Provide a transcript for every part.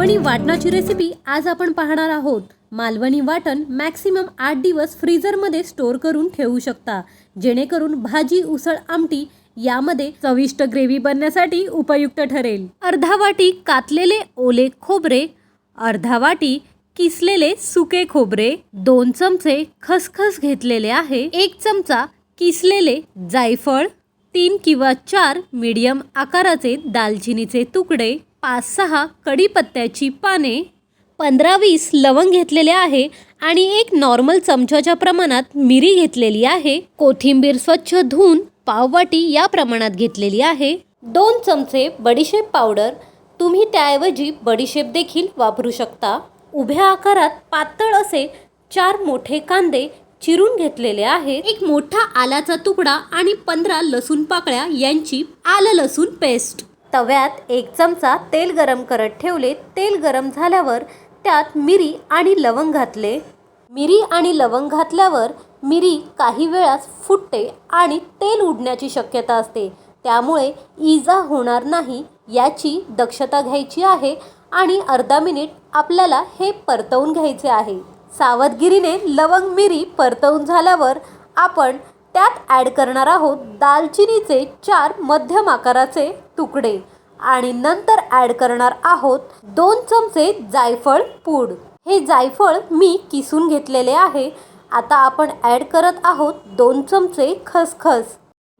Malvani वाटणाची recipe आज आपण पाहणार आहोत। मालवणी वाटण मॅक्सिमम 8 दिवस फ्रीजरमध्ये स्टोर करून ठेवू शकता, जेणेकरून भाजी, उसळ, आमटी यामध्ये चविष्ट ग्रेव्ही बनण्यासाठी उपयुक्त ठरेल। अर्धा वाटी कातलेले ओले खोबरे, अर्धा वाटी किसलेले सुके खोबरे, 2 चमचे खसखस घेतलेले आहे, 1 चमचा किसलेले जायफळ, 3 किंवा 4 मीडियम आकाराचे दालचिनीचे तुकडे, 5-6 कढीपत्त्याची पाने, 15-20 लवंग घेतलेले आहे आणि एक नॉर्मल चमच्याच्या प्रमाणात मिरी घेतलेली आहे। कोथिंबीर स्वच्छ धुवून पाववाटी या प्रमाणात घेतलेली आहे। 2 चमचे बडीशेप पावडर, तुम्ही त्याऐवजी बडीशेप देखील वापरू शकता। उभ्या आकारात पातळ असे 4 मोठे कांदे चिरून घेतलेले आहे, एक मोठा आल्याचा तुकडा आणि 15 लसूण पाकळ्या यांची आलं लसूण पेस्ट। तव्यात 1 चमचा तेल गरम करत ठेवले। तेल गरम झाल्यावर त्यात मिरी आणि लवंग घातले। मिरी आणि लवंग घातल्यावर मिरी काही वेळास फुटते आणि तेल उडण्याची शक्यता असते, त्यामुळे इजा होणार नाही याची दक्षता घ्यायची आहे आणि अर्धा मिनिट आपल्याला हे परतवून घ्यायचे आहे। सावधगिरीने लवंग मिरी परतवून झाल्यावर आपण त्यात ॲड करणार आहोत दालचिनीचे 4 मध्यम आकाराचे तुकडे आणि नंतर ॲड करणार आहोत 2 चमचे जायफळ पूड। हे जायफळ मी किसून घेतलेले आहे। आता आपण ॲड करत आहोत 2 चमचे खसखस।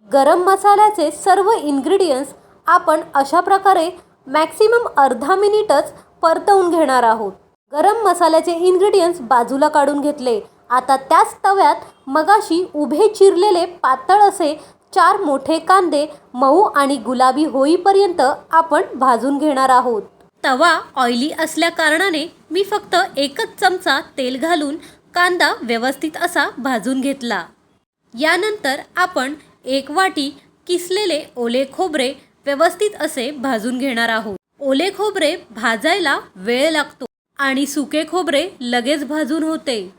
गरम मसाल्याचे सर्व इन्ग्रेडियंट्स आपण अशा प्रकारे मॅक्सिमम अर्धा मिनिटच परतवून घेणार आहोत। गरम मसाल्याचे इन्ग्रेडियंट्स बाजूला काढून घेतले। आता त्याच तव्यात मगाशी उभे चिरलेले पातळ असे 4 मोठे कांदे मऊ आणि गुलाबी होईपर्यंत आपण भाजून घेणार आहोत। तवा ऑइली असल्या कारणाने मी फक्त 1च चमचा तेल घालून कांदा व्यवस्थित असा भाजून घेतला। यानंतर आपण 1 वाटी किसलेले ओले खोबरे व्यवस्थित असे भाजून घेणार आहोत। ओले खोबरे भाजायला वेळ लागतो आणि सुके खोबरे लगेच भाजून होते।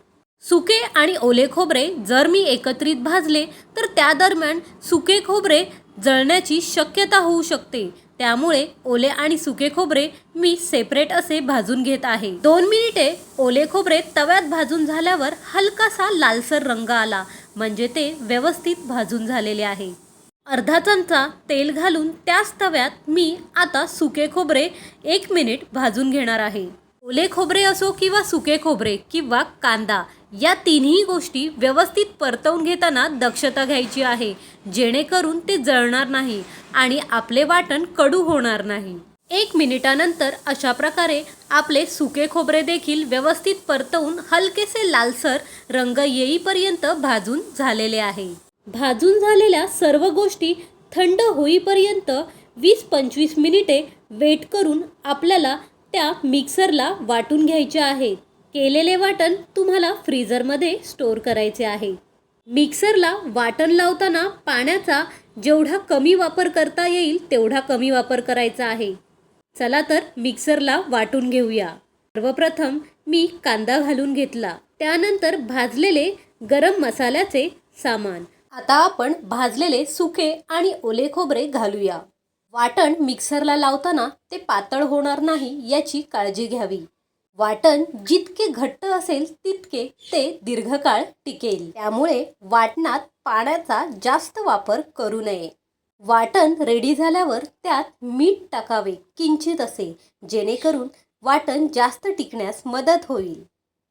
सुके आणि ओले खोबरे जर मी एकत्रित भाजले तर त्या दरम्यान सुके खोबरे जळण्याची शक्यता होऊ शकते, त्यामुळे ओले आणि सुके खोबरे मी सेपरेट असे भाजून घेत आहे। 2 मिनिटे ओले खोबरे तव्यात भाजून झाल्यावर हलकासा लालसर रंग आला म्हणजे ते व्यवस्थित भाजून झालेले आहे। अर्धा चमचा तेल घालून त्याच तव्यात मी आता सुके खोबरे 1 मिनिट भाजून घेणार आहे। ओले खोबरे असो किंवा सुके खोबरे किंवा कांदा या तिन्ही गोष्टी व्यवस्थित परतवून घेताना दक्षता घ्यायची आहे, जेणेकरून ते जळणार नाही आणि आपले वाटण कडू होणार नाही। 1 मिनिटानंतर अशा प्रकारे आपले सुके खोबरे देखील व्यवस्थित परतवून हलकेसे लालसर रंग येईपर्यंत भाजून झालेले आहे। भाजून झालेल्या सर्व गोष्टी थंड होईपर्यंत 20-25 मिनिटे वेट करून आपल्याला त्या मिक्सरला वाटून घ्यायचे आहे। केलेले वाटण तुम्हाला फ्रीजरमध्ये स्टोर करायचे आहे। मिक्सरला वाटण लावताना पाण्याचा जेवढा कमी वापर करता येईल तेवढा कमी वापर करायचा आहे। चला तर मिक्सरला वाटून घेऊया। सर्वप्रथम मी कांदा घालून घेतला, त्यानंतर भाजलेले गरम मसाल्याचे सामान। आता आपण भाजलेले सुके आणि ओले खोबरे घालूया। वाटण मिक्सरला लावताना ते पातळ होणार नाही याची काळजी घ्यावी। वाटण जितके घट्ट असेल तितके ते दीर्घकाळ टिकेल, त्यामुळे वाटणात पाण्याचा जास्त वापर करू नये। वाटण रेडी झाल्यावर त्यात मीठ टाकावे किंचित असे, जेणेकरून वाटण जास्त टिकण्यास मदत होईल।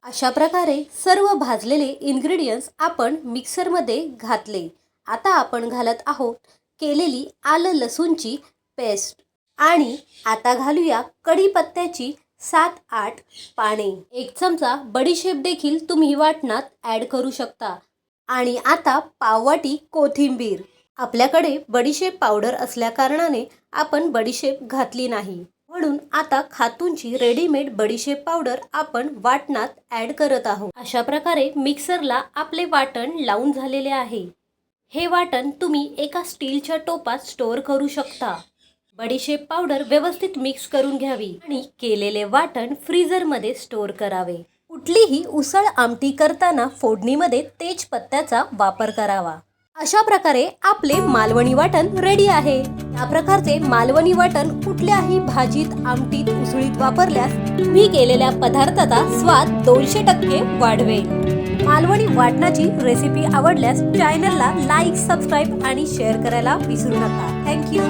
अशा प्रकारे सर्व भाजलेले इन्ग्रेडियंट्स आपण मिक्सरमध्ये घातले। आता आपण घालत आहोत केलेली आलं लसूणची पेस्ट आणि आता घालूया कढीपत्त्याची 7-8 पाने। 1 चमचा बडीशेप देखील तुम्ही वाटणात ॲड करू शकता आणि आता पाववाटी कोथिंबीर। आपल्याकडे बडीशेप पावडर असल्या कारणाने आपण बडीशेप घातली नाही, म्हणून आता खातूंची रेडीमेड बडीशेप पावडर आपण वाटणात ॲड करत आहोत। अशा प्रकारे मिक्सरला आपले वाटण लावून झालेले आहे। हे वाटण तुम्ही एका स्टीलच्या टोपात स्टोअर करू शकता। बडीशेप पावडर व्यवस्थित मिक्स करून घ्यावी आणि केलेले वाटण फ्रीजरमध्ये स्टोअर करावे। कुठलीही उसळ आमटी करताना फोडणीमध्ये तेजपत्त्याचा वापर करावा। अशा प्रकारे आपले मालवणी वाटण रेडी आहे. या प्रकारचे मालवणी वाटण कुठल्याही भाजीत, आमटीत, उसळीत वापरल्यास तुम्ही केलेल्या पदार्थाचा स्वाद 200% वाढवेल. मालवणी वाटणाची रेसिपी आवडल्यास चॅनलला लाईक, सबस्क्राईब आणि शेअर करायला विसरू नका. थँक्यू.